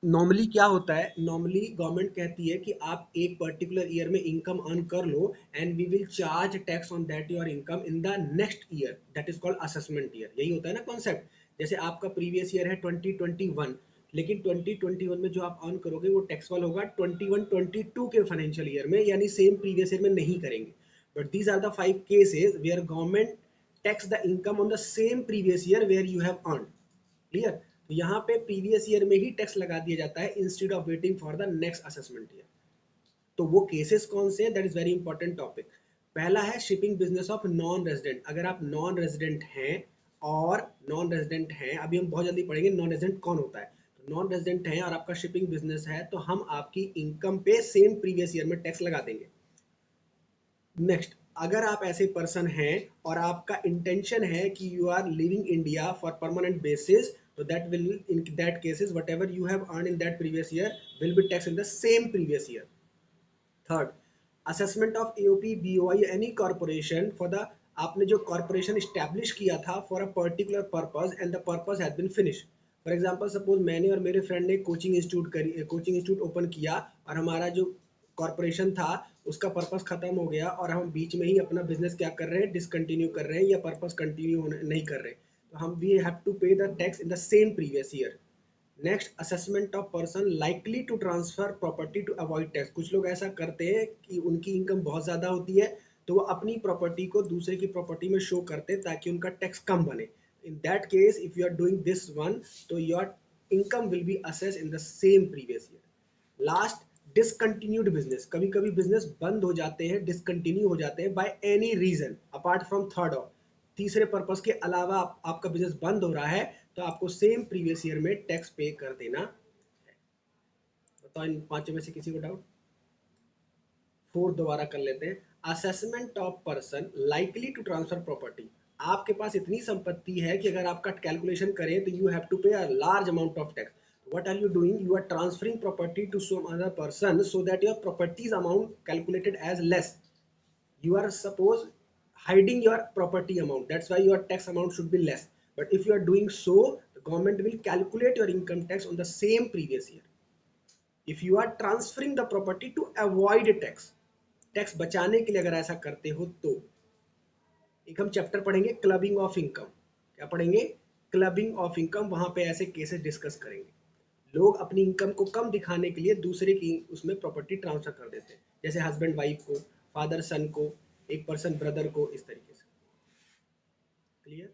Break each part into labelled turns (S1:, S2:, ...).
S1: Normally क्या होता है, नॉर्मली गवर्नमेंट कहती है कि आप एक पर्टिकुलर ईयर में इनकम अर्न कर लो and we will charge tax on that your income in the next year, that is called assessment year. यही होता है ना कॉन्सेप्ट। जैसे आपका प्रीवियस ईयर है 2021, लेकिन 2021 में जो आप अर्न करोगे वो टैक्सेबल होगा 21-22 के फाइनेंशियल ईयर में, यानी सेम प्रीवियस ईयर में नहीं करेंगे। But these are the 5 cases where government tax the income on the same previous year where you have earn. Clear? तो यहाँ पे प्रीवियस ईयर में ही टैक्स लगा दिया जाता है instead of waiting for the next assessment year. तो वो केसेस कौन से हैं, that is very important topic. पहला है shipping business of non resident. अगर आप नॉन रेजिडेंट हैं, और नॉन रेजिडेंट हैं, अभी हम बहुत जल्दी पढ़ेंगे नॉन रेजिडेंट कौन होता है। तो नॉन रेजिडेंट हैं और आपका शिपिंग बिजनेस है, तो हम आपकी इनकम पे सेम प्रीवियस ईयर में टैक्स लगा देंगे। नेक्स्ट, अगर आप ऐसे पर्सन हैं और आपका इंटेंशन है कि you are living India for permanent basis, तो that will in that cases whatever you have earn in that previous year will be tax in the same previous year. Third, assessment of AOP BOI any corporation for the, आपने जो corporation establish किया था for a particular purpose and the purpose has been finish. For example suppose मैंने और मेरे friend ने coaching institute open किया, और हमारा जो कॉर्पोरेशन था उसका पर्पस खत्म हो गया, और हम बीच में ही अपना बिजनेस क्या कर रहे हैं, डिसकंटिन्यू कर रहे हैं, या पर्पस कंटिन्यू नहीं कर रहे, तो हम we have to pay the tax in the same previous year. Next, assessment of person likely to transfer property to avoid tax. कुछ लोग ऐसा करते हैं कि उनकी इनकम बहुत ज़्यादा होती है, तो वो अपनी प्रॉपर्टी को दूसरे की प्रॉपर्टी में शो करते हैं ताकि उनका टैक्स कम बने। In that case if you are doing this one, तो your income will be assess in the same previous year. Last, discontinued business. कभी कभी बिजनेस बंद हो जाते हैं, डिसकंटिन्यू हो जाते हैं by any reason apart from third of, तीसरे पर्पस के अलावा आपका बिजनेस बंद हो रहा है, तो आपको सेम प्रीवियस ईयर में टैक्स पे कर देना है। बताओ इन पांचों में से किसी को डाउट? फोर्थ दोबारा कर लेते हैं। Assessment of person likely to transfer property. आपके पास इतनी संपत्ति है कि अगर आपका कैलकुलेशन करें तो यू हैव टू पे a large amount of tax. what are you doing? You are transferring property to some other person so that your properties amount calculated as less. You are suppose hiding your property amount, that's why your tax amount should be less. But if you are doing so, the government will calculate your income tax on the same previous year. If you are transferring the property to avoid tax, tax बचाने के लिए अगर ऐसा करते हो तो एक हम चैप्टर पढ़ेंगे क्लबिंग ऑफ इनकम। क्या पढ़ेंगे? Clubbing of income. वहां पे ऐसे केसेस डिस्कस करेंगे। लोग अपनी इनकम को कम दिखाने के लिए दूसरे की उसमें प्रॉपर्टी ट्रांसफर कर देते हैं, जैसे हस्बैंड वाइफ को, फादर सन को, एक पर्सन ब्रदर को, इस तरीके से। क्लियर?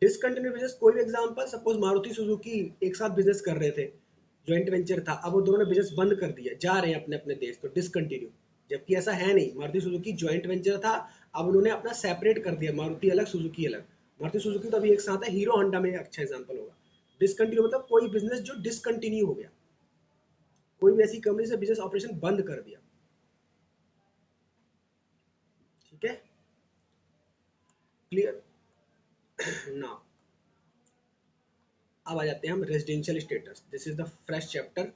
S1: डिसकंटिन्यू बिजनेस, कोई भी एग्जांपल, सपोज मारुति सुजुकी एक साथ बिजनेस कर रहे थे, जॉइंट वेंचर था, अब वो दोनों ने बिजनेस बंद कर दिया, जा रहे हैं अपने अपने देश, तो डिसकंटिन्यू। जबकि ऐसा है नहीं, मारुति सुजुकी जॉइंट वेंचर था, अब उन्होंने अपना सेपरेट कर दिया, मारुति अलग सुजुकी अलग। मारुति सुजुकी तो अभी एक साथ है, हीरो होंडा में अच्छा एग्जाम्पल होगा। डिसकंटिन्यू मतलब कोई बिजनेस जो डिसकंटिन्यू हो गया, कोई भी ऐसी कंपनी से बिजनेस ऑपरेशन बंद कर दिया। ठीक है? क्लियर? ना, अब आ जाते हैं हम residential status. This is the fresh chapter.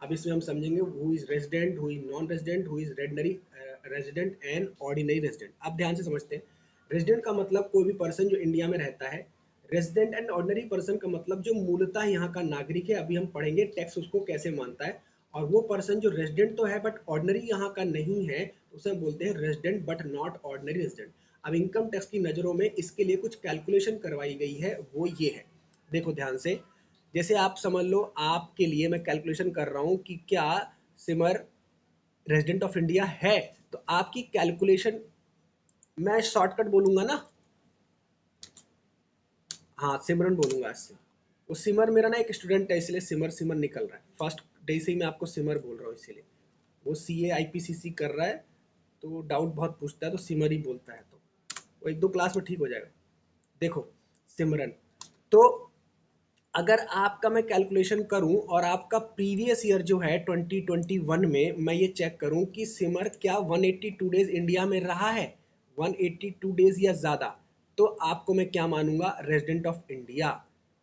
S1: अब इसमें हम समझेंगे who is resident, who is non resident, who is ordinary resident and ordinary resident. अब ध्यान से समझते हैं। रेजिडेंट का मतलब कोई भी पर्सन जो इंडिया में रहता है। रेजिडेंट एंड ऑर्डिनरी पर्सन का मतलब जो मूलतः यहाँ का नागरिक है, अभी हम पढ़ेंगे टैक्स उसको कैसे मानता है। और वो पर्सन जो रेजिडेंट तो है बट ऑर्डिनरी यहाँ का नहीं है, उसे बोलते हैं resident but not ordinary resident. अब इनकम टैक्स की नज़रों में इसके लिए कुछ कैलकुलेशन करवाई गई है, वो ये है। देखो ध्यान से, जैसे आप समझ लो, आपके लिए मैं कैलकुलेशन कर रहा हूं कि क्या सिमर रेजिडेंट ऑफ इंडिया है, तो आपकी कैलकुलेशन, मैं शॉर्टकट बोलूंगा ना, हाँ सिमरन बोलूंगा इससे। वो सिमर मेरा ना एक स्टूडेंट है, इसलिए सिमर सिमर निकल रहा है, फर्स्ट डे से ही मैं आपको सिमर बोल रहा हूँ, इसीलिए। वो CA IPCC कर रहा है, तो डाउट बहुत पूछता है, तो सिमर ही बोलता है, तो वो एक दो क्लास में ठीक हो जाएगा। देखो सिमरन, तो अगर आपका मैं कैलकुलेशन करूं और आपका प्रीवियस ईयर जो है 2021 में मैं ये चेक करूं कि सिमर क्या 182 डेज इंडिया में रहा है, 182 डेज या ज़्यादा, तो आपको मैं क्या मानूंगा, रेजिडेंट ऑफ इंडिया।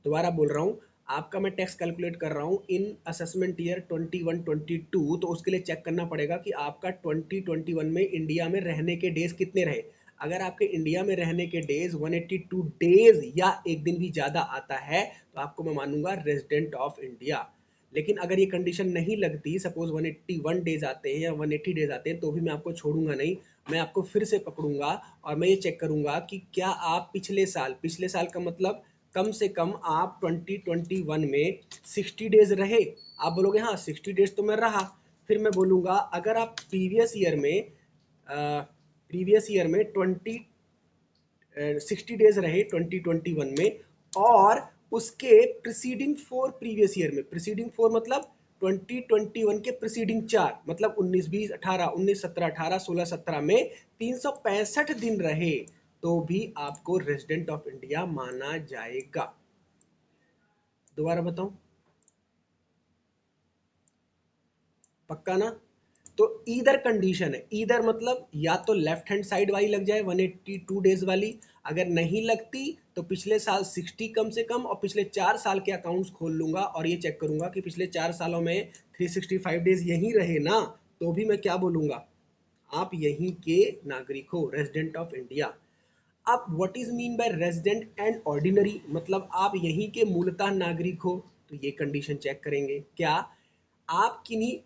S1: दोबारा बोल रहा हूं, आपका मैं टैक्स कैलकुलेट कर रहा हूं इन असेसमेंट ईयर 21-22, तो उसके लिए चेक करना पड़ेगा कि आपका 2021 में इंडिया में रहने के डेज कितने रहे। अगर आपके इंडिया में रहने के डेज 182 डेज या एक दिन भी ज़्यादा आता है तो आपको मैं मानूंगा रेजिडेंट ऑफ इंडिया। लेकिन अगर ये कंडीशन नहीं लगती, सपोज 181 डेज आते हैं या 180 डेज आते हैं, तो भी मैं आपको छोड़ूंगा नहीं, मैं आपको फिर से पकड़ूंगा और मैं ये चेक करूंगा कि क्या आप पिछले साल का मतलब कम से कम आप 2021 में 60 डेज रहे। आप बोलोगे हाँ 60 डेज तो मैं रहा। फिर मैं बोलूंगा अगर आप प्रीवियस ईयर में 60 डेज रहे 2021 में, और उसके प्रीसीडिंग 4 प्रीवियस ईयर में, प्रीसीडिंग 4 मतलब 2021 के प्रीसीडिंग 4 मतलब 19 20 18 19 17 18 16 17 में 365 दिन रहे, तो भी आपको रेजिडेंट ऑफ इंडिया माना जाएगा। दोबारा बताऊं, पक्का ना? तो ईदर कंडीशन है, ईदर मतलब या तो लेफ्ट हैंड साइड वाली लग जाए 182 डेज वाली, अगर नहीं लगती तो पिछले साल 60 कम से कम, और पिछले 4 साल के अकाउंट्स खोल लूंगा और ये चेक करूंगा कि पिछले 4 सालों में 365 डेज यहीं रहे ना, तो भी मैं क्या बोलूंगा, आप यहीं के नागरिक हो, रेजिडेंट ऑफ इंडिया। अब what is mean by resident and ordinary, मतलब आप यहीं के मूलतः नागरिक हो, तो ये कंडीशन चेक करेंगे क्या आप किन्हीं।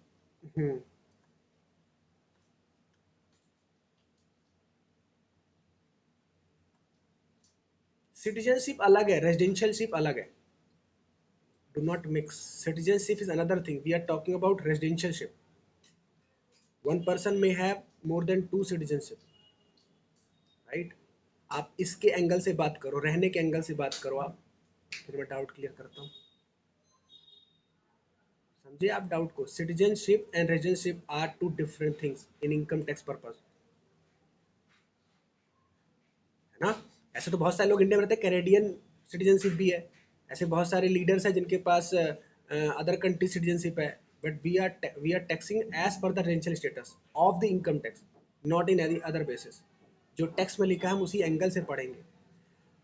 S1: सिटीजनशिप अलग है, रेजिडेंशियलशिप अलग है। Do not mix. Citizenship is another thing. We are talking about residentialship. One person may have more than two citizenship, right? आप इसके एंगल से बात करो, रहने के एंगल से बात करो आप, फिर मैं डाउट क्लियर करता हूँ। समझे आप डाउट को? Citizenship and residentship are two different things in income tax purpose, है ना? ऐसे तो बहुत सारे लोग इंडिया में रहते हैं, कैनेडियन सिटीजनशिप भी है, ऐसे बहुत सारे लीडर्स हैं जिनके पास अदर कंट्री सिटीजनशिप है, but we are taxing as per the residential status of the income tax, not in any other basis. जो टैक्स में लिखा है हम उसी एंगल से पढ़ेंगे।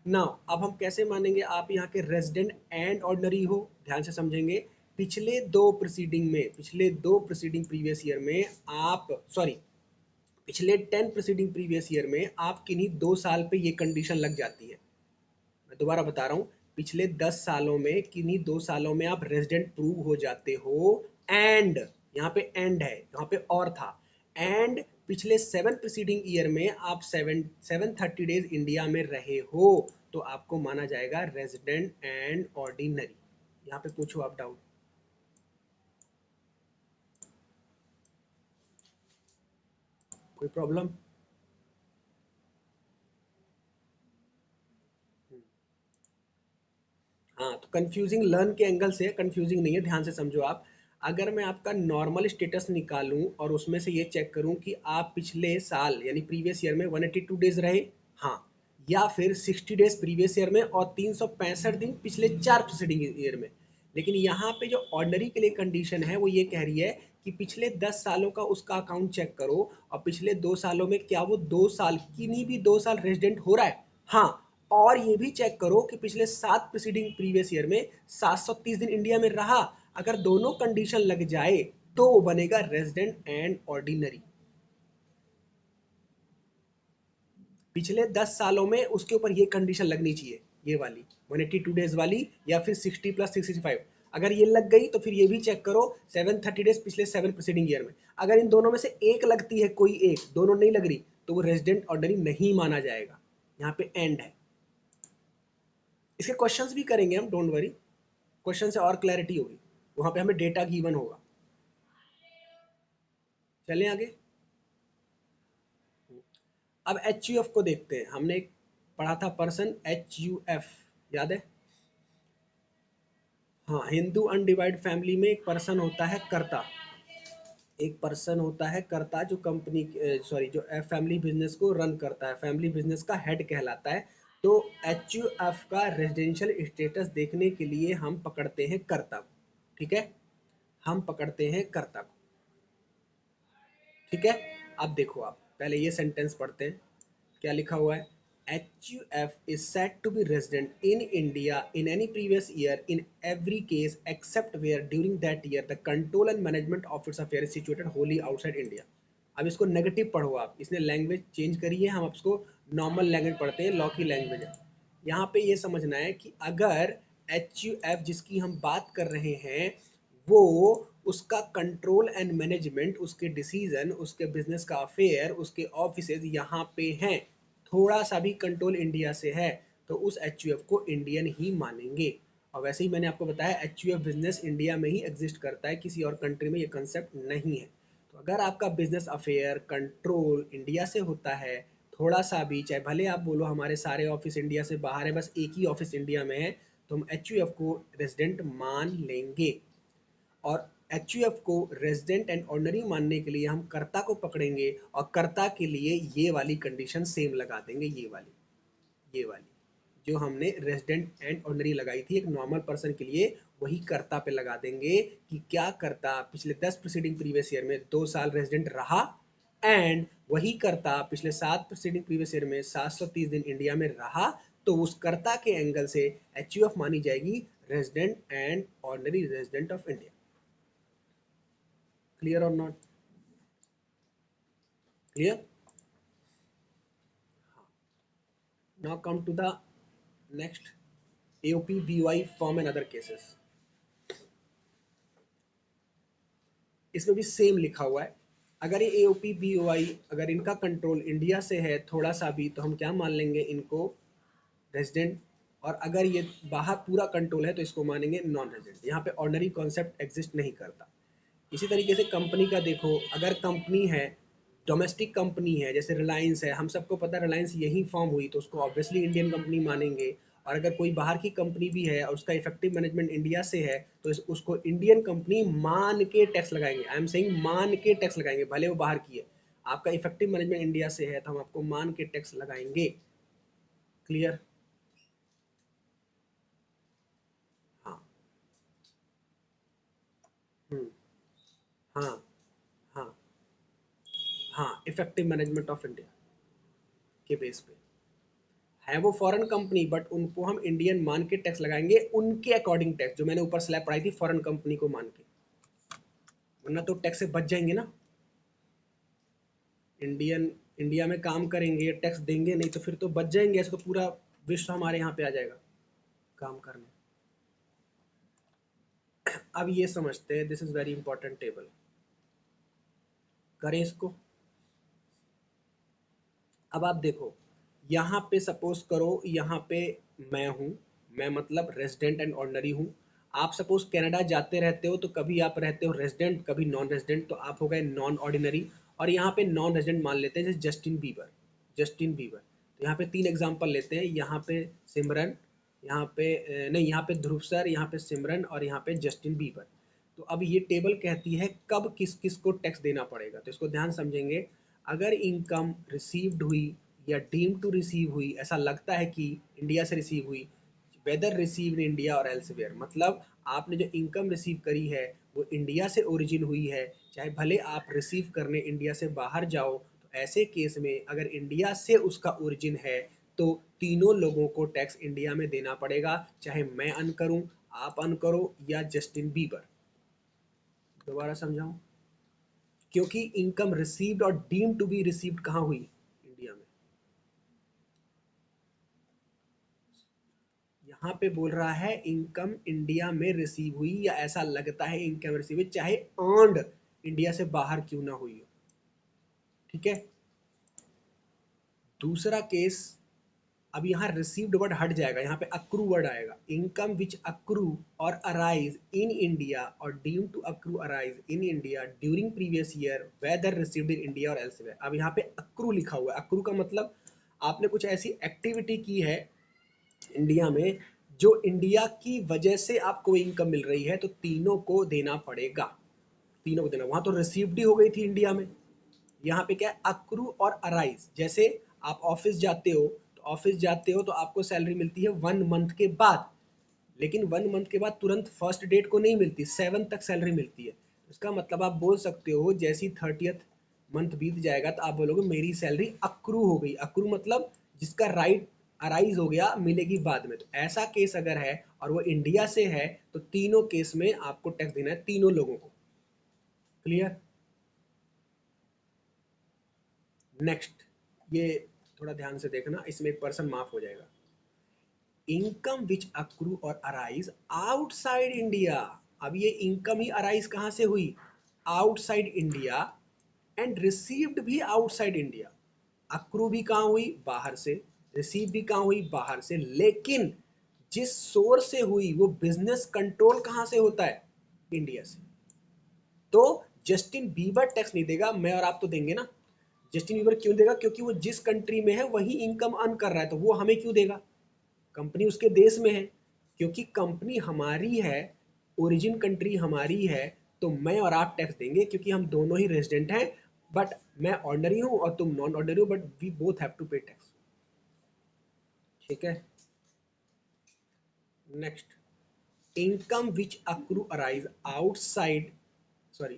S1: नाउ अब हम कैसे मानेंगे आप यहाँ के रेजिडेंट एंड ऑर्डिनरी हो, ध्यान से समझेंगे। पिछले दो प्रीसीडिंग प्रीवियस ईयर में आप, सॉरी, पिछले 10 प्रीसीडिंग प्रीवियस ईयर में आप किन्हीं 2 साल पे ये कंडीशन लग जाती है। मैं दोबारा बता रहा हूँ, पिछले 10 सालों में किन्हीं 2 सालों में आप रेजिडेंट प्रूव हो जाते हो, एंड यहाँ पे एंड है, यहाँ पे और था, एंड पिछले 7 प्रीसीडिंग ईयर में आप 730 डेज इंडिया में रहे हो, तो आपको माना जाएगा रेजिडेंट एंड ऑर्डिनरी। यहाँ पे पूछो आप डाउट। कोई प्रॉब्लम? हाँ, तो कंफ्यूजिंग लर्न के एंगल से कंफ्यूजिंग नहीं है, ध्यान से समझो आप। अगर मैं आपका नॉर्मल स्टेटस निकालूं और उसमें से ये चेक करूं कि आप पिछले साल यानी प्रीवियस ईयर में 182 डेज रहे, हाँ, या फिर 60 डेज प्रीवियस ईयर में और 365 दिन पिछले 4 प्रीसीडिंग ईयर में। लेकिन यहाँ पे जो ऑर्डनरी के लिए कंडीशन है वो ये कह रही है कि पिछले 10 सालों का उसका अकाउंट चेक करो, और पिछले 2 सालों में क्या वो 2 साल, किन्हीं भी 2 साल रेजिडेंट हो रहा है, हाँ, और ये भी चेक करो कि पिछले 7 प्रीसीडिंग प्रीवियस ईयर में 730 दिन इंडिया में रहा। अगर दोनों कंडीशन लग जाए तो वो बनेगा रेजिडेंट एंड ऑर्डिनरी। पिछले 10 सालों में उसके ऊपर ये कंडीशन लगनी चाहिए, ये वाली 182 डेज वाली, या फिर 60 प्लस 365। अगर ये लग गई तो फिर ये भी चेक करो 730 डेज पिछले 7 प्रीसीडिंग ईयर में। अगर इन दोनों में से एक लगती है, कोई एक, दोनों नहीं लग रही, तो वो रेजिडेंट ऑर्डिनरी नहीं माना जाएगा। यहाँ पे एंड है। इसके क्वेश्चंस भी करेंगे हम, डोंट वरी, क्वेश्चन से और क्लैरिटी होगी, वहां पे हमें डेटा गिवन होगा। चलें आगे। अब एच यू एफ को देखते हैं। हमने एक पढ़ा था पर्सन, एच यू एफ, याद है? हाँ, हिंदू अनडिवाइड फैमिली में एक पर्सन होता है कर्ता, एक पर्सन होता है कर्ता जो कंपनी, सॉरी, जो फैमिली बिजनेस को रन करता है, फैमिली बिजनेस का हेड कहलाता है। तो एच यू एफ का रेजिडेंशियल स्टेटस देखने के लिए हम पकड़ते हैं कर्ता को, ठीक है, हम पकड़ते हैं कर्ता को, ठीक है। अब देखो, आप पहले ये सेंटेंस पढ़ते हैं, क्या लिखा हुआ है? H U F is set to be resident in India in any previous year in every case except where during that year the control and management of its affair is situated wholly outside India. अब इसको negative पढ़ो आप, इसने language change करी है, हम इसको normal language पढ़ते हैं, लॉ की लैंग्वेज है। यहाँ पे ये समझना है कि अगर HUF जिसकी हम बात कर रहे हैं वो उसका कंट्रोल एंड मैनेजमेंट, उसके डिसीजन, उसके बिजनेस का अफेयर, उसके ऑफिसेज यहाँ पे हैं, थोड़ा सा भी कंट्रोल इंडिया से है, तो उस HUF को इंडियन ही मानेंगे। और वैसे ही मैंने आपको बताया HUF बिजनेस इंडिया में ही एग्जिस्ट करता है, किसी और कंट्री में ये कंसेप्ट नहीं है। तो अगर आपका बिजनेस अफेयर कंट्रोल इंडिया से होता है थोड़ा सा भी, चाहे भले आप बोलो हमारे सारे ऑफिस इंडिया से बाहर है, बस एक ही ऑफिस इंडिया में है, तो हम HUF को रेजिडेंट मान लेंगे। और HUF को रेजिडेंट एंड ऑर्डिनरी मानने के लिए हम कर्ता को पकड़ेंगे और कर्ता के लिए ये वाली कंडीशन सेम लगा देंगे, ये वाली जो हमने रेजिडेंट एंड ऑर्डिनरी लगाई थी एक नॉर्मल पर्सन के लिए, वही कर्ता पे लगा देंगे कि क्या कर्ता पिछले 10 प्रीसीडिंग प्रीवियस ईयर में 2 साल रेजिडेंट रहा, एंड वही कर्ता पिछले 7 प्रीसीडिंग प्रीवियस ईयर में 730 दिन इंडिया में रहा, तो उस कर्ता के एंगल से HUF मानी जाएगी resident and ordinary resident of India. Clear और not clear? Now come to the next, AOP BOI form and other cases. इसमें भी सेम लिखा हुआ है। अगर ये AOP BOI अगर इनका कंट्रोल इंडिया से है थोड़ा सा भी, तो हम क्या मान लेंगे इनको रेजिडेंट, और अगर ये बाहर पूरा कंट्रोल है तो इसको मानेंगे नॉन रेजिडेंट। यहाँ पे ऑर्डिनरी कॉन्सेप्ट एग्जिस्ट नहीं करता। इसी तरीके से कंपनी का देखो, अगर कंपनी है डोमेस्टिक कंपनी है, जैसे रिलायंस है, हम सबको पता है रिलायंस यही फॉर्म हुई, तो उसको ऑब्वियसली इंडियन कंपनी मानेंगे। और अगर कोई बाहर की कंपनी भी है और उसका इफेक्टिव मैनेजमेंट इंडिया से है, तो उसको इंडियन कंपनी मान के टैक्स लगाएंगे। आई एम सेइंग मान के टैक्स लगाएंगे, भले वो बाहर की है। आपका इफेक्टिव मैनेजमेंट इंडिया से है तो हम आपको मान के टैक्स लगाएंगे। क्लियर? हाँ। हम्म। हाँ। हाँ। हाँ, इफेक्टिव मैनेजमेंट ऑफ इंडिया के बेस पे है वो फॉरेन कंपनी, बट उनको हम इंडियन मान के टैक्स लगाएंगे, उनके अकॉर्डिंग टैक्स, जो मैंने ऊपर स्लैब पढ़ाई थी फॉरेन कंपनी को मान के, वरना तो टैक्स से बच जाएंगे ना। इंडियन इंडिया में काम करेंगे, टैक्स देंगे नहीं, तो फिर तो बच जाएंगे, ऐसे तो पूरा विश्व हमारे यहाँ पे आ जाएगा काम करने। अब ये समझते हैं, this is very important table, करें इसको। अब आप देखो, यहाँ पे सपोज करो, यहाँ पे मैं हूँ, मैं मतलब रेजिडेंट एंड ऑर्डिनरी हूँ। आप सपोज कनाडा जाते रहते हो, तो कभी आप रहते हो रेजिडेंट, कभी नॉन रेजिडेंट, तो आप हो गए नॉन ऑर्डिनरी। और यहाँ पे नॉन रेजिडेंट मान लेते हैं, जैसे जस्टिन बीबर। तो यहाँ पे 3 एग्जांपल लेते हैं, यहाँ पे सिमरन, यहाँ पे नहीं, यहाँ पे ध्रुव सर, यहाँ पे सिमरन, और यहाँ पे जस्टिन बीबर। तो अब ये टेबल कहती है कब किस किस को टैक्स देना पड़ेगा, तो इसको ध्यान समझेंगे। अगर इनकम रिसीव्ड हुई या डीम टू रिसीव हुई, ऐसा लगता है कि इंडिया से रिसीव हुई, वेदर रिसीव इन इंडिया और एल्सवेयर, मतलब आपने जो इनकम रिसीव करी है वो इंडिया से ओरिजिन हुई है, चाहे भले आप रिसीव करने इंडिया से बाहर जाओ, तो ऐसे केस में अगर इंडिया से उसका ओरिजिन है, तो तीनों लोगों को टैक्स इंडिया में देना पड़ेगा, चाहे मैं अर्न करूं, आप अर्न करो, या जस्टिन बीबर। दोबारा समझाऊं, क्योंकि इनकम रिसीव्ड और डीम टू बी रिसीव्ड कहाँ हुई, इंडिया में। यहाँ पे बोल रहा है इनकम इंडिया में रिसीव हुई, या ऐसा लगता है इनकम रिसीव हुई, चाहे अर्नड इंडिया से बाहर क्यों ना हुई हो। ठीक है। दूसरा केस, अब यहाँ रिसीव्ड वर्ड हट जाएगा, यहाँ पे अक्रू वर्ड आएगा, इनकम विच अक्रू और अराइज इन इंडिया और deem to accrue arise in India during previous year whether received in India और एल्सवेयर। अब यहाँ पे अक्रू लिखा हुआ है, अक्रू का मतलब आपने कुछ ऐसी एक्टिविटी की है इंडिया में जो इंडिया की वजह से आपको इनकम मिल रही है, तो तीनों को देना पड़ेगा, तीनों को देना। वहां तो रिसीव्ड ही हो गई थी इंडिया में, यहाँ पे क्या है अक्रू और अराइज। जैसे आप ऑफिस जाते हो, तो ऑफिस जाते हो तो आपको सैलरी मिलती है 1 मंथ के बाद, लेकिन 1 मंथ के बाद तुरंत फर्स्ट डेट को नहीं मिलती, 7 तक सैलरी मिलती है। इसका मतलब आप बोल सकते हो जैसी 30th मंथ बीत जाएगा तो आप बोलोगे मेरी सैलरी अक्रू हो गई। अक्रू मतलब जिसका राइट अराइज हो गया, मिलेगी बाद में। तो ऐसा केस अगर है और वो इंडिया से है, तो तीनों केस में आपको टैक्स देना है, तीनों लोगों को। क्लियर? नेक्स्ट, ये थोड़ा ध्यान से देखना, इसमें एक पर्सन माफ हो जाएगा। इनकम विच अक्रू और अराइज आउटसाइड इंडिया। अब ये इनकम ही अराइज कहाँ से हुई? आउटसाइड इंडिया, एंड रिसीव्ड भी आउटसाइड इंडिया। अक्रू भी कहाँ हुई? बाहर से। रिसीव भी कहाँ हुई? बाहर से। लेकिन जिस सोर्स से हुई वो बिजनेस कंट्रोल कहाँ से होता है? इंडिया से। तो जस्टिन बीबर टैक्स नहीं देगा, मैं और आप तो देंगे ना। जस्टिन बीबर क्यों देगा? क्योंकि वो जिस कंट्री में है वही इनकम अर्न कर रहा है, तो वो हमें क्यों देगा? कंपनी उसके देश में है, क्योंकि कंपनी हमारी है, ओरिजिन कंट्री हमारी है, तो मैं और आप टैक्स देंगे क्योंकि हम दोनों ही रेजिडेंट हैं। बट मैं ऑर्डनरी हूं और तुम नॉन ऑर्डनरी हो, but we both have to pay tax. ठीक है। Next, income which accrue arise outside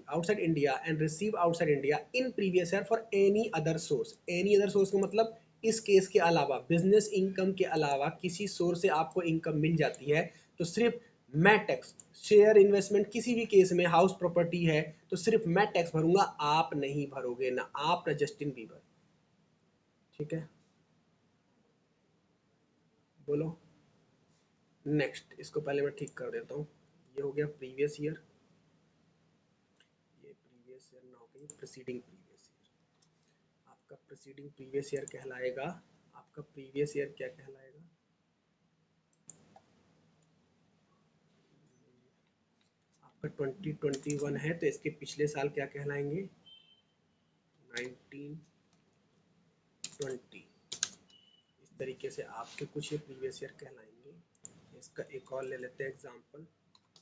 S1: outside India and receive outside India in previous year for any other source। any other source का मतलब इस case के अलावा, business income के अलावा किसी सोर्स से आपको इनकम मिल जाती है तो सिर्फ मैं टैक्स, शेयर इन्वेस्टमेंट किसी भी केस में, हाउस प्रॉपर्टी है तो सिर्फ मैं टैक्स भरूंगा, आप नहीं भरोगे, ना आप ना जस्टिन बीबर। ठीक है, बोलो। नेक्स्ट, इसको पहले मैं ठीक कर देता हूँ। ये हो गया प्रीवियस ईयर, ये प्रीवियस ईयर ना हो गई प्रीसीडिंग प्रीवियस ईयर। आपका प्रीसीडिंग प्रीवियस ईयर कहलाएगा, आपका प्रीवियस ईयर क्या कहलाएगा? आपका 2021 है तो इसके पिछले साल क्या कहलाएंगे? 1920। इस तरीके से आपके कुछ ये प्रीवियस ईयर कहलाएंगे। इसका एक और ले लेते हैं एग्जांपल,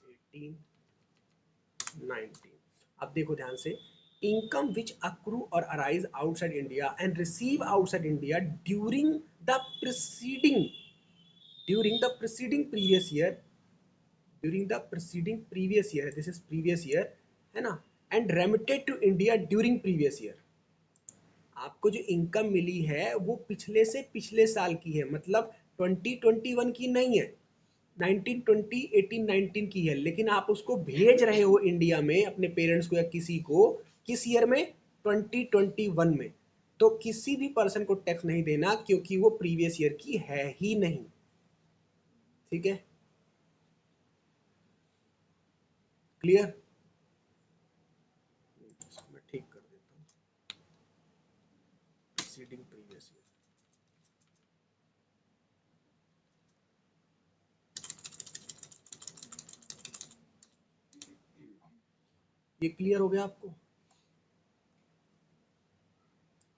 S1: 1819। अब देखो ध्यान से, इनकम विच अक्रू और arise outside India and receive outside India during the preceding previous year, this is previous year, है ना, and remitted to India during previous year. आपको जो इनकम मिली है वो पिछले से पिछले साल की है, मतलब 2021 की नहीं है, 1920 1819 की है, लेकिन आप उसको भेज रहे हो इंडिया में अपने पेरेंट्स को या किसी को, किस ईयर में? 2021 में। तो किसी भी पर्सन को टैक्स नहीं देना क्योंकि वो प्रीवियस ईयर की है ही नहीं। ठीक है, क्लियर? मैं ठीक कर देता हूँ, प्रीसीडिंग प्रीवियस ईयर। ये क्लियर हो गया आपको?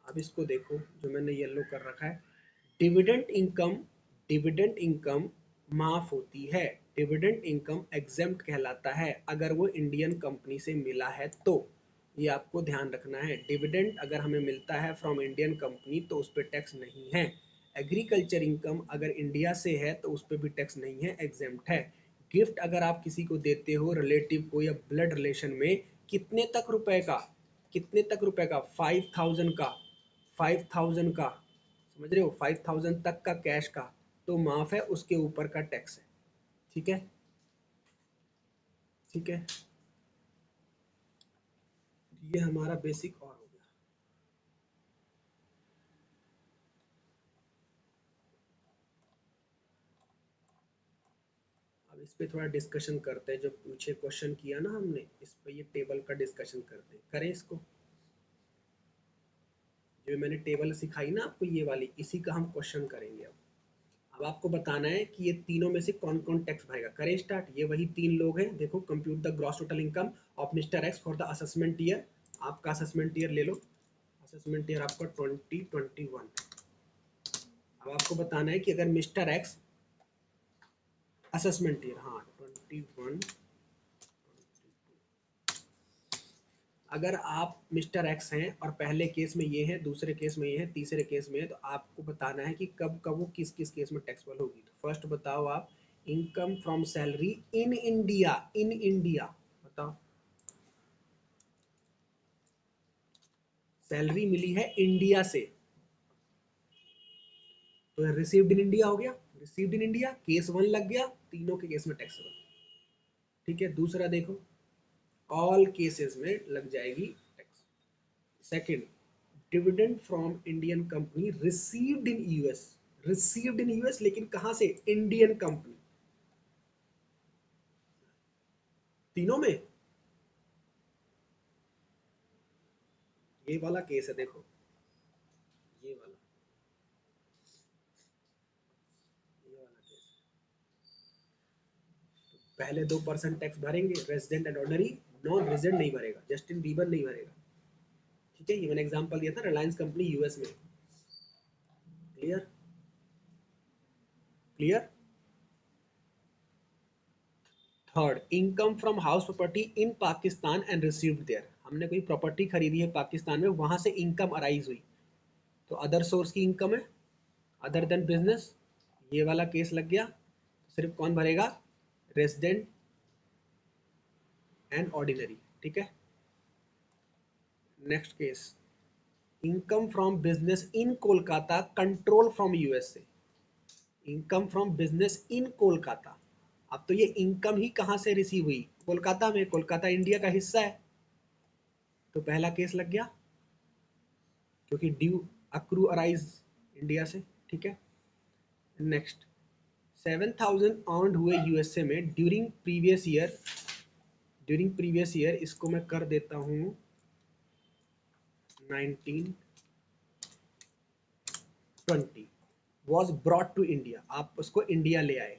S1: अब इसको देखो, जो मैंने येलो कर रखा है, डिविडेंड इनकम, डिविडेंड इनकम माफ होती है, डिविडेंड इनकम एग्जेम्प्ट कहलाता है अगर वो इंडियन कंपनी से मिला है तो। ये आपको ध्यान रखना है, डिविडेंड अगर हमें मिलता है फ्रॉम इंडियन कंपनी तो उस पर टैक्स नहीं है। एग्रीकल्चर इनकम अगर इंडिया से है तो उस पर भी टैक्स नहीं है, एग्जेम्प्ट है। गिफ्ट अगर आप किसी को देते हो, रिलेटिव को या ब्लड रिलेशन में, कितने तक रुपए का, कितने तक रुपए का? 5000 का, 5000 का, समझ रहे हो, 5000 तक का कैश का तो माफ है, उसके ऊपर का टैक्स है। ठीक है, ठीक है, ये हमारा बेसिक और हो गया। अब इस पे थोड़ा डिस्कशन करते हैं, जो पूछे क्वेश्चन किया ना हमने, इस पे ये टेबल का डिस्कशन करते हैं, करें इसको। जो मैंने टेबल सिखाई ना आपको ये वाली, इसी का हम क्वेश्चन करेंगे। अब आपको बताना है कि ये तीनों में से कौन कौन टैक्स भरेगा। करें स्टार्ट। ये वही तीन लोग हैं, देखो, compute the gross total income of mister x for the assessment year. आपका असेसमेंट ईयर ले लो, असेसमेंट ईयर आपका 2021। अब आपको बताना है कि अगर मिस्टर एक्स, असेसमेंट ईयर, हाँ 21, अगर आप मिस्टर एक्स हैं और पहले केस में ये है, दूसरे केस में ये है, तीसरे केस में है, तो आपको बताना है कि कब कब वो किस किस केस में टैक्सेबल होगी। तो फर्स्ट बताओ आप, income from salary in India, in India बताओ, सैलरी मिली है इंडिया से तो रिसीव्ड इन इंडिया हो गया, received in India, case one लग गया, तीनों के केस में टैक्सेबल। ठीक है, दूसरा देखो, ऑल केसेस में लग जाएगी tax. Second, dividend from Indian company received in US, received in US, लेकिन कहां से? Indian company. तीनों में ये वाला केस है, देखो ये वाला, ये वाला केस। पहले 2% टैक्स भरेंगे resident and ordinary, non resident नहीं भरेगा, जस्टिन बीबर नहीं भरेगा। ठीक है, ये मैंने एग्जांपल दिया था रिलायंस कंपनी यूएस में। Clear? Clear? Third, income from house property in Pakistan and received there. हमने कोई प्रॉपर्टी खरीदी है पाकिस्तान में, वहां से इनकम अराइज हुई, तो अदर सोर्स की इनकम है, अदर देन बिजनेस। ये वाला केस लग गया, सिर्फ कौन भरेगा? Resident and ordinary. ठीक है, next case, income from business in Kolkata control from USA. Income from business in Kolkata, अब तो ये इनकम ही कहां से रिसीव हुई? कोलकाता में, कोलकाता इंडिया का हिस्सा है, तो पहला केस लग गया, क्योंकि ड्यू अक्रू अराइज इंडिया से। ठीक है, नेक्स्ट, 7,000 अर्नड हुए यूएसए में during previous year, during previous year इसको मैं कर देता हूं 1920, वॉज ब्रॉट टू इंडिया, आप उसको इंडिया ले आए।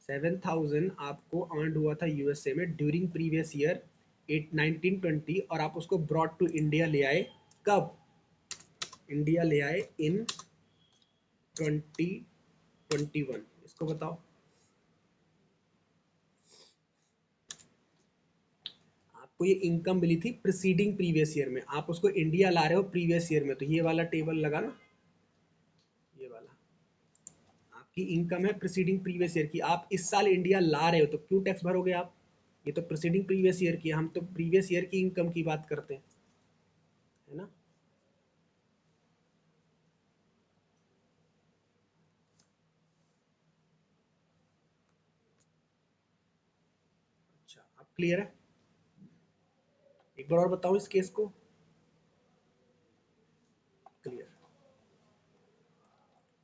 S1: 7,000 आपको अर्नड हुआ था यूएसए में ड्यूरिंग प्रीवियस ईयर 1920, और आप उसको ब्रॉट टू इंडिया ले आए। कब? इंडिया ले आए इन 2021। इसको बताओ। आपको ये इनकम मिली थी प्रीसीडिंग प्रीवियस ईयर में, आप उसको इंडिया ला रहे हो प्रीवियस ईयर में, तो ये वाला टेबल लगा ना, ये वाला आपकी इनकम है प्रीसीडिंग प्रीवियस ईयर की, आप इस साल इंडिया ला रहे हो, तो क्यों टैक्स भरोगे आप? ये तो प्रीसीडिंग प्रीवियस ईयर की है, हम तो प्रीवियस ईयर की इनकम की बात करते हैं, है ना। अच्छा, अब क्लियर है? एक बार और बताओ इस केस को। क्लियर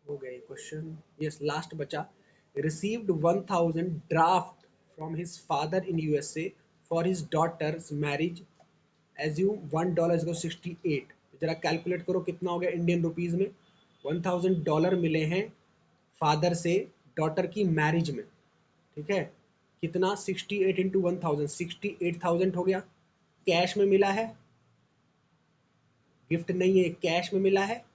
S1: हो गया ये क्वेश्चन। यस, लास्ट बचा, received 1,000 draft from his father in USA for his daughter's marriage, assume $1 = 68। जरा कैलकुलेट करो कितना हो गया इंडियन रुपीज में। $1,000 मिले हैं फादर से डॉटर की मैरिज में। ठीक है, कितना? 68 इंटू 1,000, 68,000 हो गया। कैश में मिला है, गिफ्ट नहीं है, कैश में मिला है,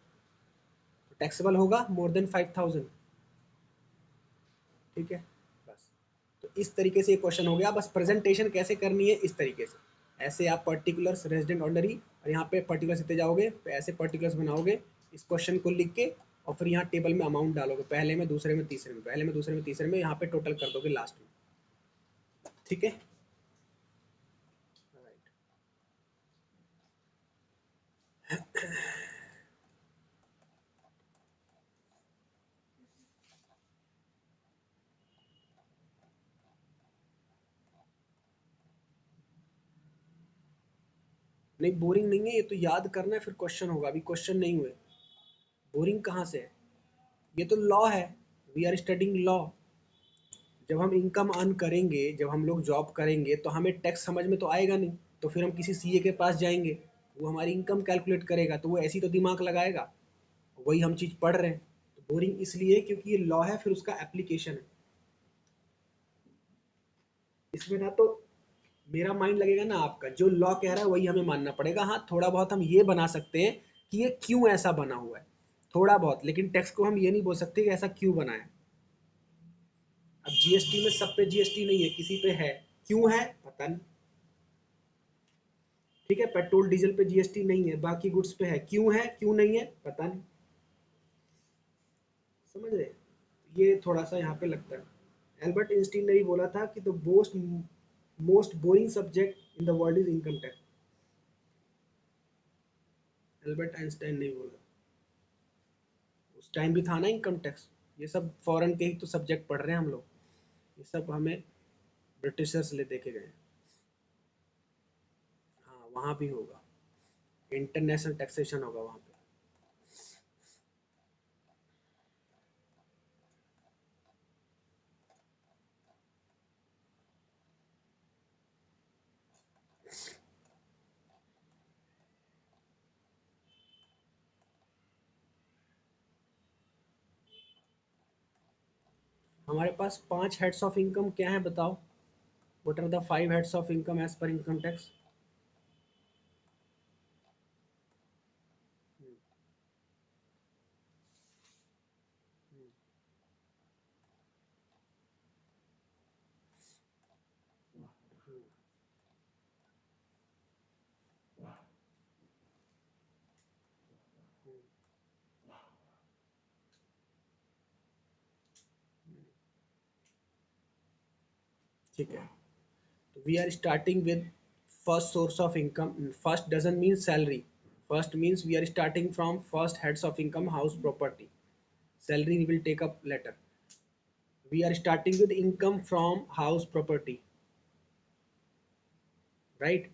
S1: टैक्सेबल होगा मोर देन 5,000। ठीक है, बस। तो इस तरीके से ये क्वेश्चन हो गया। बस प्रेजेंटेशन कैसे करनी है, इस तरीके से, ऐसे आप पर्टिकुलर्स रेजिडेंट ऑर्डिनरी, और यहाँ पे पर्टिकुलर्स इतने जाओगे तो ऐसे पर्टिकुलर्स बनाओगे इस क्वेश्चन को लिख के, और फिर यहाँ टेबल में अमाउंट डालोगे, पहले में, दूसरे में, तीसरे में, पहले में, दूसरे में, तीसरे में, यहाँ पे टोटल कर दोगे लास्ट में। ठीक है, नहीं बोरिंग नहीं है, ये तो याद करना है, फिर क्वेश्चन होगा, अभी क्वेश्चन नहीं हुए। बोरिंग कहाँ से है? ये तो लॉ है, वी आर स्टडिंग लॉ। जब हम इनकम अर्न करेंगे, जब हम लोग जॉब करेंगे, तो हमें टैक्स समझ में तो आएगा नहीं, तो फिर हम किसी सीए के पास जाएंगे, वो हमारी इनकम कैलकुलेट करेगा, तो वो ऐसी तो दिमाग लगाएगा, वही हम चीज़ पढ़ रहे हैं। तो बोरिंग इसलिए क्योंकि ये लॉ है, फिर उसका एप्लीकेशन है, इसमें ना तो मेरा माइंड लगेगा ना आपका, जो लॉ कह रहा है वही हमें मानना पड़ेगा। हाँ, थोड़ा बहुत हम ये बना सकते हैं कि ये क्यों ऐसा बना हुआ है, थोड़ा बहुत, लेकिन टैक्स को हम ये नहीं बोल सकते कि ऐसा क्यों बना है। अब जीएसटी में सब पे जीएसटी नहीं है, किसी पे है, क्यों है पता नहीं। ठीक है, पेट्रोल डीजल पे जीएसटी नहीं है, बाकी गुड्स पे है, क्यों नहीं है पता नहीं। समझ रहे? ये थोड़ा सा यहाँ पे लगता है। एल्बर्ट आइंस्टीन ने भी बोला था कि the most boring subject in the world is income tax. Albert Einstein ने बोला, उस टाइम भी था ना इनकम टैक्स। ये सब फॉरेन के ही तो सब्जेक्ट पढ़ रहे हैं हम लोग, ये सब हमें ब्रिटिशर्स ले देके गए। हाँ, वहाँ भी होगा। इंटरनेशनल टैक्सेशन होगा वहां पे। हमारे पास 5 हेड्स ऑफ इनकम क्या है बताओ? What are the 5 heads of income as per income tax? ठीक है, तो we are starting with first source of income. First doesn't mean salary, first means we are starting from first heads of income house property, salary we will take up later. We are starting with income from house property, right?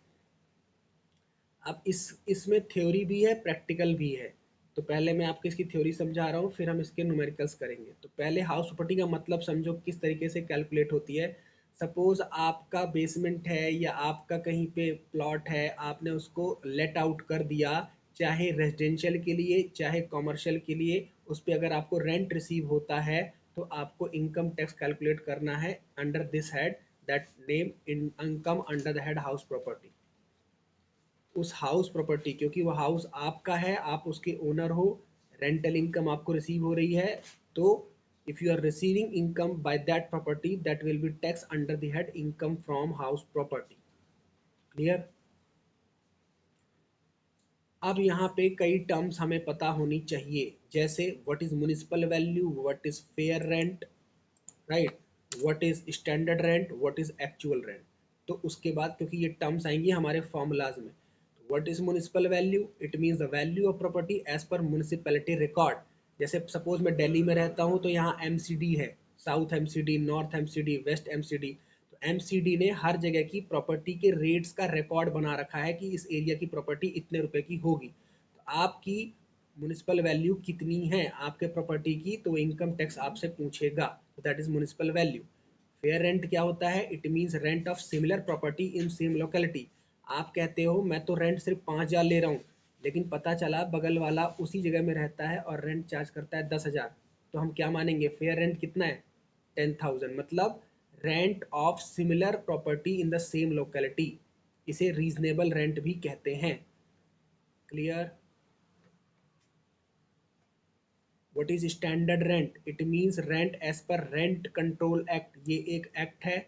S1: अब इसमें theory भी है, practical भी है। तो पहले मैं आपको इसकी थ्योरी समझा रहा हूँ, फिर हम इसके न्यूमेरिकल्स करेंगे। तो पहले हाउस प्रॉपर्टी का मतलब समझो किस तरीके से कैलकुलेट होती है। सपोज आपका बेसमेंट है या आपका कहीं पे प्लॉट है, आपने उसको लेट आउट कर दिया, चाहे रेजिडेंशियल के लिए चाहे कॉमर्शियल के लिए, उस पर अगर आपको रेंट रिसीव होता है तो आपको इनकम टैक्स कैलकुलेट करना है under this head, that name income under the head house property. उस हाउस प्रॉपर्टी, क्योंकि वो हाउस आपका है, आप उसके ओनर हो, रेंटल इनकम आपको रिसीव हो रही है, तो if you are receiving income by that property, that will be tax under the head income from house property. Clear? अब यहाँ पे कई टर्म्स हमें पता होनी चाहिए, जैसे what is municipal value, what is fair rent, right, what is standard rent, what is actual rent. तो उसके बाद क्योंकि ये टर्म्स आएंगी हमारे फॉर्मूलाज में, what is municipal value, it means the value of property as per municipality record. जैसे suppose मैं दिल्ली में रहता हूँ तो यहाँ एमसीडी है, south MCD, north MCD, west MCD. तो एमसीडी ने हर जगह की प्रॉपर्टी के रेट्स का रिकॉर्ड बना रखा है कि इस एरिया की प्रॉपर्टी इतने रुपए की होगी। तो आपकी म्युनिसिपल वैल्यू कितनी है आपके प्रॉपर्टी की, तो इनकम टैक्स आपसे पूछेगा, that is municipal value. Fair rent क्या होता है? It means rent of similar property in same locality. आप कहते हो मैं तो रेंट सिर्फ 5,000 ले रहा हूँ, लेकिन पता चला बगल वाला उसी जगह में रहता है और रेंट चार्ज करता है 10,000, तो हम क्या मानेंगे? फेयर रेंट कितना है? 10,000, मतलब rent of similar property in the same locality. इसे रीजनेबल रेंट भी कहते हैं। Clear? What is standard rent? It means rent as per rent control act. ये एक एक्ट है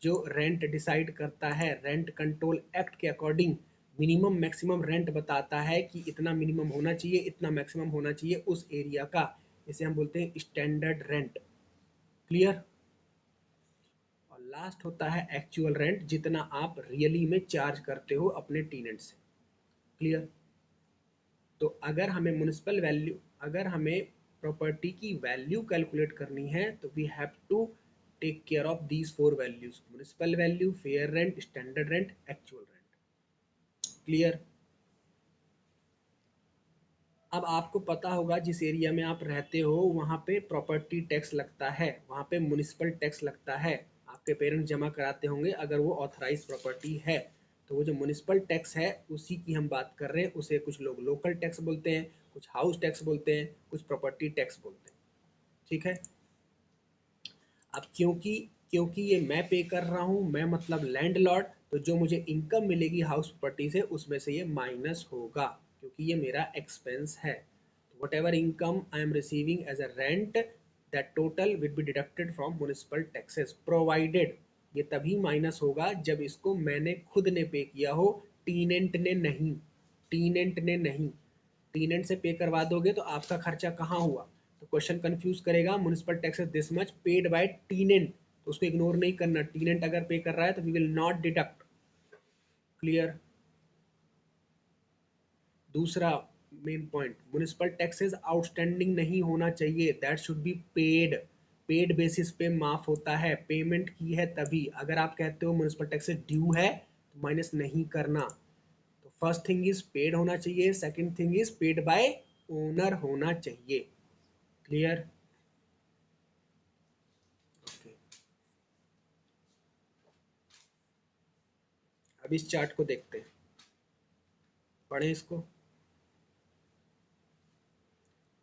S1: जो रेंट डिसाइड करता है। रेंट कंट्रोल एक्ट के अकॉर्डिंग मिनिमम मैक्सिमम रेंट बताता है कि इतना मिनिमम होना चाहिए, इतना मैक्सिमम होना चाहिए उस एरिया का। इसे हम बोलते हैं स्टैंडर्ड रेंट। क्लियर? और लास्ट होता है एक्चुअल रेंट, जितना आप रियली में चार्ज करते हो अपने टेनेंट से। क्लियर? तो अगर हमें म्युनिसिपल वैल्यू, अगर हमें प्रॉपर्टी की वैल्यू कैलकुलेट करनी है तो we have to take care of these 4 values: municipal value, fair rent, standard rent, actual rent. Clear? अब आपको पता होगा जिस एरिया में आप रहते हो वहाँ पे प्रॉपर्टी टैक्स लगता है, वहाँ पे म्युनिसिपल टैक्स लगता है। आपके पेरेंट्स जमा कराते होंगे अगर वो ऑथराइज प्रॉपर्टी है। तो वो जो म्युनिसिपल टैक्स है उसी की हम बात कर रहे हैं। उसे कुछ लोग लोकल टैक्स बोलते हैं, कुछ हाउस टैक्स बोलते हैं, कुछ प्रॉपर्टी टैक्स बोलते हैं। ठीक है? अब क्योंकि क्योंकि ये मैं पे कर रहा हूँ, मैं मतलब लैंडलॉर्ड, तो जो मुझे इनकम मिलेगी हाउस प्रॉपर्टी से उसमें से ये माइनस होगा, क्योंकि ये मेरा एक्सपेंस है। तो whatever income I am receiving as a rent, that total will be deducted from municipal taxes, provided, ये तभी माइनस होगा जब इसको मैंने खुद ने पे किया हो, टीनेंट ने नहीं। टीनेंट ने नहीं। टीनेंट से पे करवा दोगे तो आपका खर्चा कहाँ हुआ? तो क्वेश्चन कंफ्यूज करेगा। Municipal taxes this much paid by टीनेंट, तो उसको इग्नोर नहीं करना। टीनेंट अगर पे कर रहा है तो we will not deduct. Clear? दूसरा main point, municipal taxes outstanding नहीं होना चाहिए, that should be paid. Paid basis पे माफ होता है, पेमेंट की है तभी। अगर आप कहते हो म्युनिसिपल टैक्सेस ड्यू है तो माइनस नहीं करना। तो फर्स्ट थिंग इज पेड होना चाहिए, second thing is paid by owner होना चाहिए। क्लियर? ओके, अब इस चार्ट को देखते हैं, पढ़ें इसको।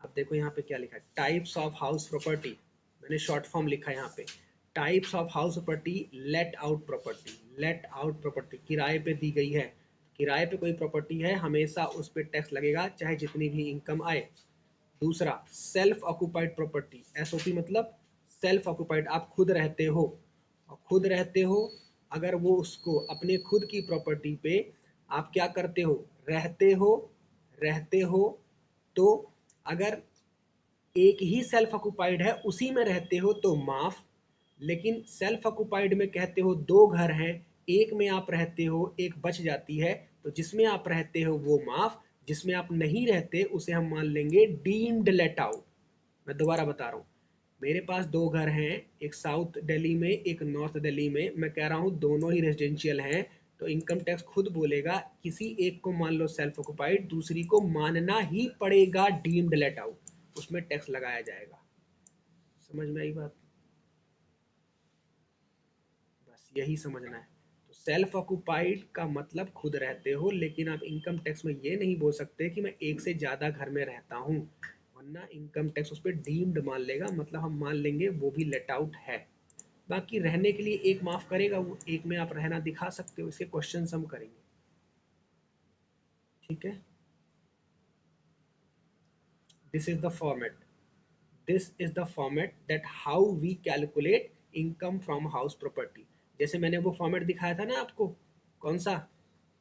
S1: अब देखो यहाँ पे क्या लिखा है, टाइप्स ऑफ हाउस प्रॉपर्टी, मैंने शॉर्ट फॉर्म लिखा है यहाँ पे। Types of house property, let out property. Let out property किराए पे दी गई है, किराए पे कोई प्रॉपर्टी है, हमेशा उस पर टैक्स लगेगा चाहे जितनी भी इनकम आए। दूसरा, सेल्फ ऑक्यूपाइड प्रॉपर्टी, एसओपी मतलब सेल्फ ऑक्यूपाइड, आप खुद रहते हो, और खुद रहते हो, अगर वो उसको अपने खुद की प्रॉपर्टी पे आप क्या करते हो, रहते हो, रहते हो, तो अगर एक ही सेल्फ ऑक्यूपाइड है उसी में रहते हो तो माफ। लेकिन सेल्फ ऑक्यूपाइड में कहते हो दो घर हैं, एक में आप रहते हो, एक बच जाती है, तो जिसमें आप रहते हो वो माफ, जिसमें आप नहीं रहते उसे हम मान लेंगे डीम्ड लेट आउट। मैं दोबारा बता रहा हूँ, मेरे पास दो घर हैं, एक साउथ दिल्ली में एक नॉर्थ दिल्ली में, मैं कह रहा हूँ दोनों ही रेजिडेंशियल हैं, तो इनकम टैक्स खुद बोलेगा किसी एक को मान लो सेल्फ ऑक्यूपाइड, दूसरी को मानना ही पड़ेगा डीम्ड लेट आउट, उसमें टैक्स लगाया जाएगा। समझ में आई बात? बस यही समझना है। तो सेल्फ ऑक्यूपाइड का मतलब खुद रहते हो, लेकिन आप इनकम टैक्स में ये नहीं बोल सकते कि मैं एक से ज़्यादा घर में रहता हूँ, वरना इनकम टैक्स उस पर डीम्ड मान लेगा, मतलब हम मान लेंगे वो भी लेट आउट है। बाकी रहने के लिए एक माफ़ करेगा, वो एक में आप रहना दिखा सकते हो, इसके क्वेश्चन हम करेंगे। ठीक है, this is the format, this is the format that how we calculate income from house property. जैसे मैंने वो फॉर्मेट दिखाया था ना आपको, कौन सा,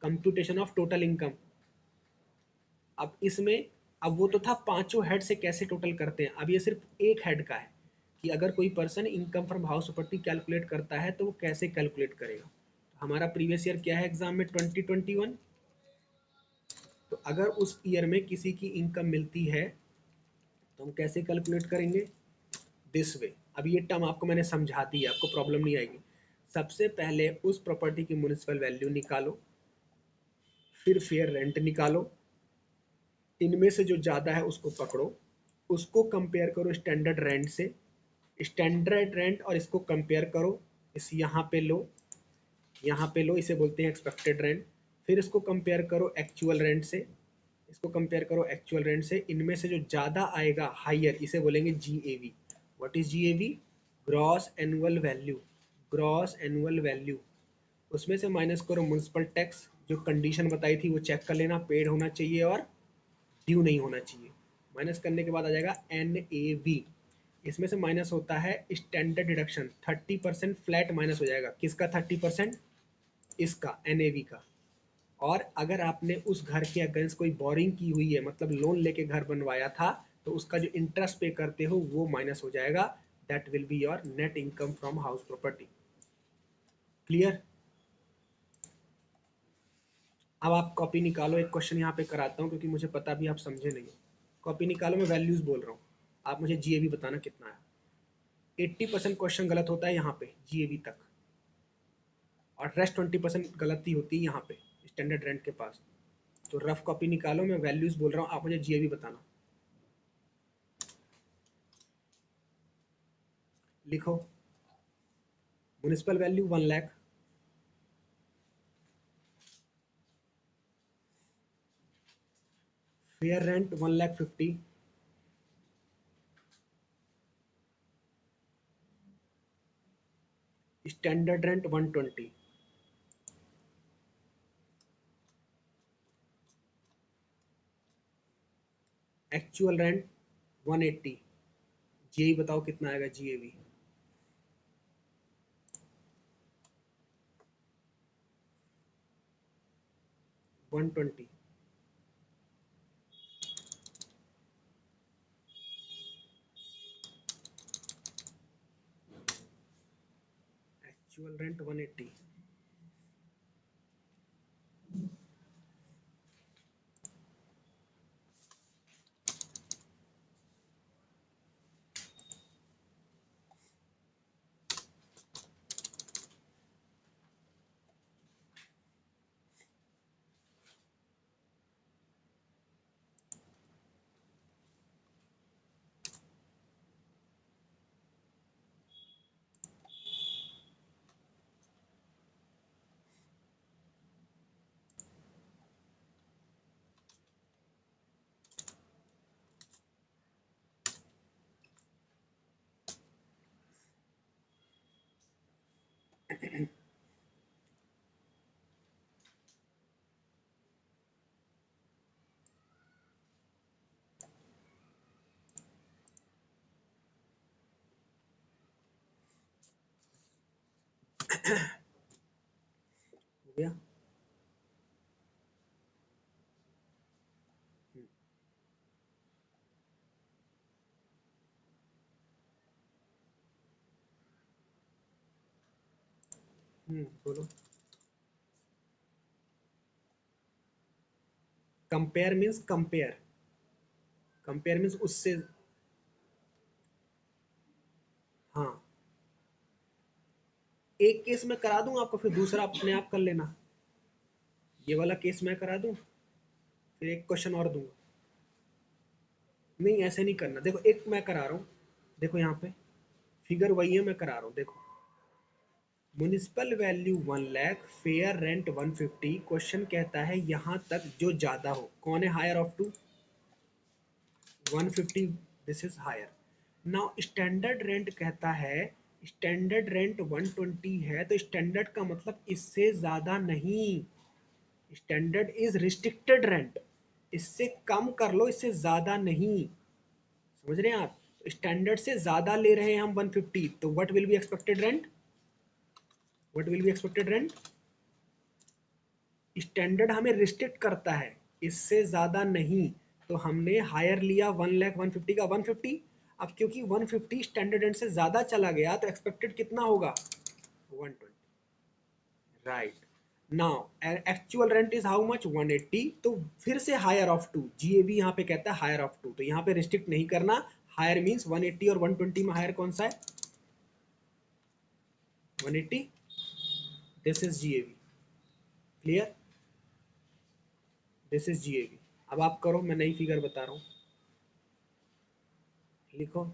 S1: कंप्यूटेशन ऑफ टोटल इनकम। अब इसमें, अब वो तो था पांचों हेड से कैसे टोटल करते हैं, अब ये सिर्फ एक हेड का है कि अगर कोई person income from house property calculate करता है तो वो कैसे कैलकुलेट करेगा। हमारा प्रीवियस ईयर क्या है एग्जाम में, 2021। तो अगर उस ईयर में किसी की इनकम मिलती है तो हम कैसे कैलकुलेट करेंगे, दिस वे। अब ये टर्म आपको मैंने समझा दी है, आपको प्रॉब्लम नहीं आएगी। सबसे पहले उस प्रॉपर्टी की म्युनिसिपल वैल्यू निकालो, फिर फेयर रेंट निकालो, इनमें से जो ज़्यादा है उसको पकड़ो, उसको कंपेयर करो स्टैंडर्ड रेंट से, स्टैंडर्ड रेंट और इसको कंपेयर करो, इस यहाँ पे लो, यहाँ पे लो, इसे बोलते हैं एक्सपेक्टेड रेंट। फिर इसको कंपेयर करो एक्चुअल रेंट से, इसको कंपेयर करो एक्चुअल रेंट से, इनमें से जो ज़्यादा आएगा हाइयर, इसे बोलेंगे GAV. What is GAV? Gross annual value, gross annual value. उसमें से माइनस करो म्युनिसिपल टैक्स, जो कंडीशन बताई थी वो चेक कर लेना, पेड होना चाहिए और ड्यू नहीं होना चाहिए। माइनस करने के बाद आ जाएगा एन ए वी, इसमें से माइनस होता है स्टैंडर्ड डिडक्शन, 30% फ्लैट माइनस हो जाएगा, किसका 30%, इसका एन ए वी का। और अगर आपने उस घर के अगेंस्ट कोई बोरिंग की हुई है, मतलब लोन लेके घर बनवाया था, तो उसका जो इंटरेस्ट पे करते हो वो माइनस हो जाएगा, that will be your net income from house property. Clear? अब आप कॉपी निकालो, एक क्वेश्चन यहाँ पे कराता हूँ क्योंकि मुझे पता भी आप समझे नहीं। कॉपी निकालो, मैं वैल्यूज बोल रहा हूँ, आप मुझे जीएवी बताना कितना है। 80% क्वेश्चन गलत होता है यहाँ पे जीएवी तक, और रेस्ट 20% गलती होती है यहाँ पे स्टैंडर्ड रेंट के पास। तो रफ कॉपी निकालो, मैं वैल्यूज बोल रहा हूँ, आप मुझे जीएवी बताना। लिखो, municipal value 1 lakh, fair rent 1,50,000, standard rent 120, actual rent 180। GAV बताओ कितना आएगा जीएवी? 120। एक्चुअल रेंट 180, हो गया। बोलो। Compare means compare, compare means उससे। हाँ, एक केस मैं करा दूं आपको, फिर दूसरा अपने आप कर लेना। ये वाला केस मैं करा दूं, फिर एक क्वेश्चन और दूंगा। नहीं, ऐसे नहीं करना। देखो, एक मैं करा रहा हूँ, देखो यहाँ पे फिगर वही है, मैं करा रहा हूँ। देखो, municipal value 1 lakh, fair rent 150। Question कहता है यहाँ तक जो ज्यादा हो। कौन है higher of two? 150, this is higher. Now standard rent कहता है, स्टैंडर्ड रेंट 120 है, तो स्टैंडर्ड का मतलब इससे ज्यादा नहीं। स्टैंडर्ड इज रिस्ट्रिक्टेड रेंट, इससे कम कर लो, इससे ज्यादा नहीं। समझ रहे हैं आप? स्टैंडर्ड से ज्यादा ले रहे हैं हम 150, तो what will be expected rent? What will be expected rent? Standard हमें रिस्ट्रिक्ट करता है, इससे ज्यादा नहीं। तो हमने हायर लिया 1,150 का 150। अब क्योंकि 150 स्टैंडर्ड रेंट से ज्यादा चला गया, तो एक्सपेक्टेड कितना होगा? 120। Right. Now actual rent is how much? 180। तो फिर से हायर ऑफ टू, जीएबी यहाँ पे कहता है हायर ऑफ टू, तो यहाँ पे रिस्ट्रिक्ट नहीं करना। हायर मीन्स 180 और 120 में हायर कौन सा है? 180। This is GAB. Clear? This is GAB. अब आप करो, मैं नई फिगर बता रहा हूँ। लिखो,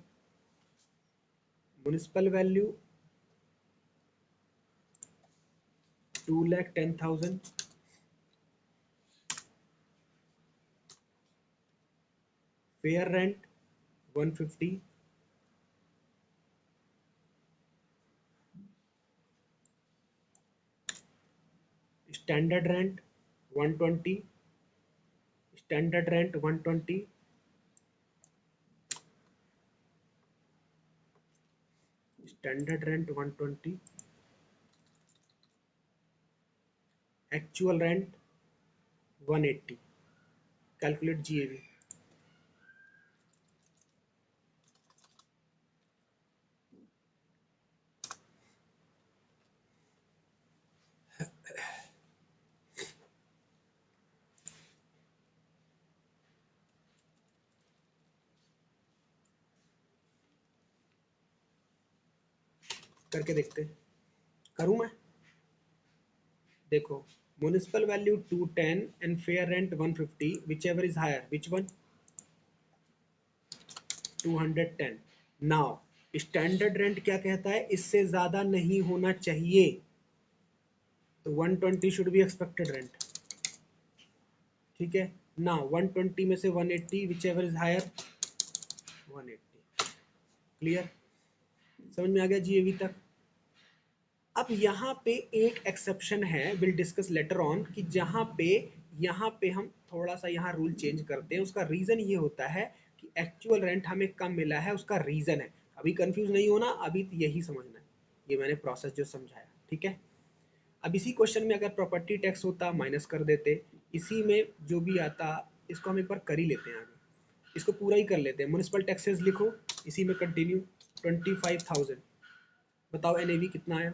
S1: municipal value 2,10,000, fair rent 150, standard rent 120, standard rent 120, standard rent 120, actual rent 180। Calculate GAV. करके देखते हैं। करूं मैं? देखो, municipal value 210 and fair rent 150, whichever is higher, which one? 210। Now standard rent क्या कहता है? इससे ज्यादा नहीं होना चाहिए, तो 120 शुड बी एक्सपेक्टेड रेंट। ठीक है ना? 120 में से 180, whichever is higher, 180। Clear? समझ में आ गया जी अभी तक? अब यहाँ पे एक एक्सेप्शन है, विल डिस्कस लेटर ऑन, कि जहाँ पे यहाँ पे हम थोड़ा सा यहाँ रूल चेंज करते हैं। उसका रीजन ये होता है कि एक्चुअल रेंट हमें कम मिला है, उसका रीजन है। अभी कंफ्यूज नहीं होना, अभी यही समझना है। ये मैंने प्रोसेस जो समझाया, ठीक है? अब इसी क्वेश्चन में अगर प्रॉपर्टी टैक्स होता, माइनस कर देते। इसी में जो भी आता, इसको हम एक बार कर ही लेते हैं आगे। इसको पूरा ही कर लेते हैं। म्युनिसिपल टैक्सेस लिखो, इसी में कंटिन्यू। 25,000। बताओ एनएवी कितना आया?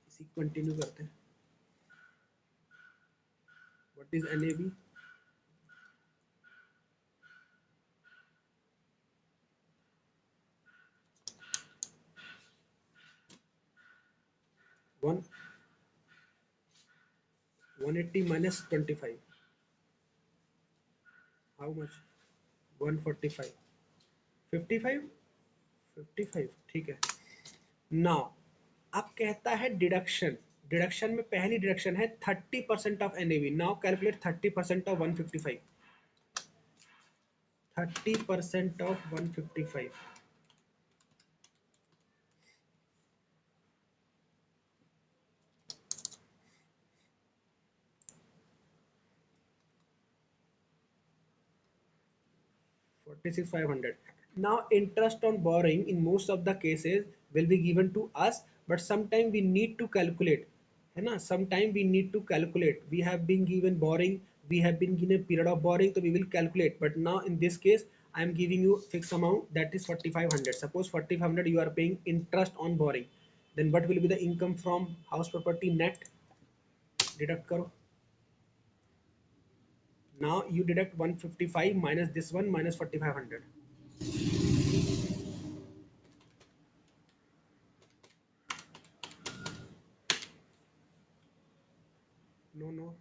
S1: इसी कंटिन्यू करते हैं। What is NAV? One 180 minus 25, how much? 145। 55। 55, ठीक है। नाउ अब कहता है डिडक्शन। डिडक्शन में पहली डिडक्शन है 30% of NAV. Now calculate 30% of 155। 30% of 155। 46,500. Now interest on borrowing in most of the cases will be given to us, but sometime we need to calculate, है ना, sometime we need to calculate. We have been given borrowing, we have been given a period of borrowing, so we will calculate. But now in this case I am giving you fixed amount, that is 4500. Suppose 4500 you are paying interest on borrowing, then what will be the income from house property net? Deduct करो. Now you deduct 155 minus this one minus 4500. No, no.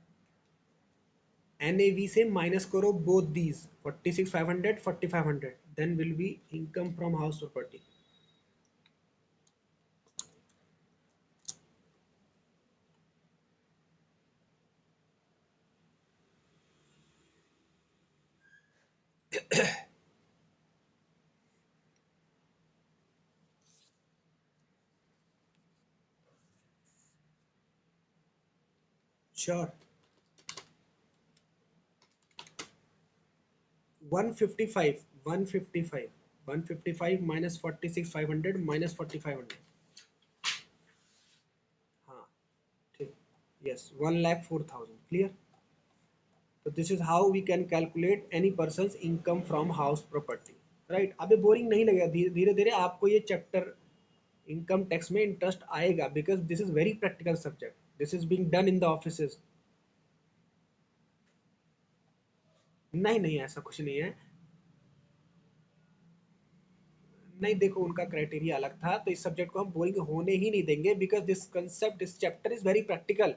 S1: NAV से minus करो both these 46,500 4500, then will be income from house property. Sure. 155 155 155 minus 46,500 minus 4500. हाँ ठीक. Yes, 1,04,000. Clear? So this is how we can calculate any person's income from house property. Right? अबे boring नहीं लगेगा, धीरे धीरे आपको ये चैप्टर इनकम टैक्स में इंटरेस्ट आएगा, because this is very practical subject. This is being done in the offices. नहीं नहीं, ऐसा कुछ नहीं है. नहीं देखो, उनका क्राइटेरिया अलग था, तो इस सब्जेक्ट को हम बोरिंग होने ही नहीं देंगे, because this concept, this chapter is very practical.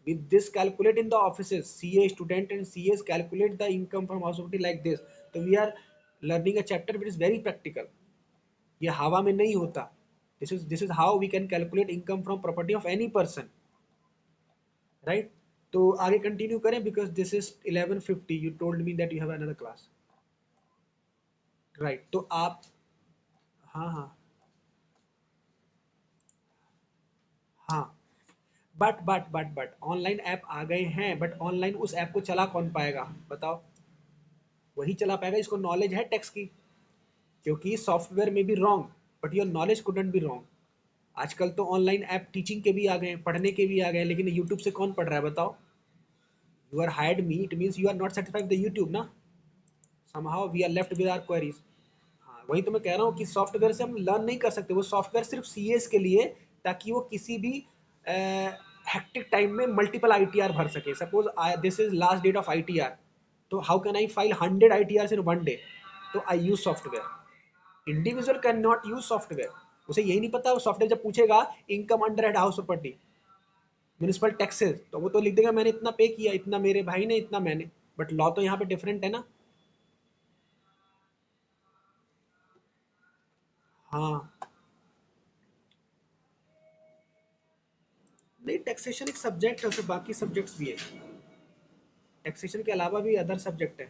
S1: with this calculate in the offices, CA student and CAs calculate the income from house property like this. So we are learning a chapter which is very practical. ये हवा में नहीं होता. This is how we can calculate income from property of any person. Right. तो आगे continue करें, because this is 11:50. You told me that you have another class. Right, तो आप. हाँ हाँ. हाँ, बट ऑनलाइन ऐप आ गए हैं, बट ऑनलाइन उस ऐप को चला कौन पाएगा बताओ? वही चला पाएगा इसको नॉलेज है टैक्स की. क्योंकि सॉफ्टवेयर में भी wrong, but your knowledge couldn't be wrong. आजकल तो ऑनलाइन ऐप टीचिंग के भी आ गए हैं, पढ़ने के भी आ गए हैं, लेकिन यूट्यूब से कौन पढ़ रहा है बताओ? You are hired me, it means you are not satisfied with the YouTube ना. somehow we are left with our queries. हाँ, वही तो मैं कह रहा हूँ कि सॉफ्टवेयर से हम लर्न नहीं कर सकते. वो सॉफ्टवेयर सिर्फ सीएस के लिए, ताकि वो किसी भी हेक्टिक टाइम में मल्टीपल आईटीआर भर सके. Suppose this is last date of ITR, तो how can I file 100 ITR in one day? तो I use software. Individual can not use software. उसे यही नहीं पता, वो सॉफ्टवेयर जब पूछेगा income under head house property municipal taxes, तो वो तो लिख देगा मैंने इतना पे किया, इतना मेरे भाई ने, इतना मैंने. बट लॉ तो यहाँ पे डिफरेंट है ना. हाँ. नहीं, टैक्सेशन एक सब्जेक्ट है, उसमें बाकी सब्जेक्ट्स भी है. टैक्सेशन के अलावा भी अदर सब्जेक्ट है.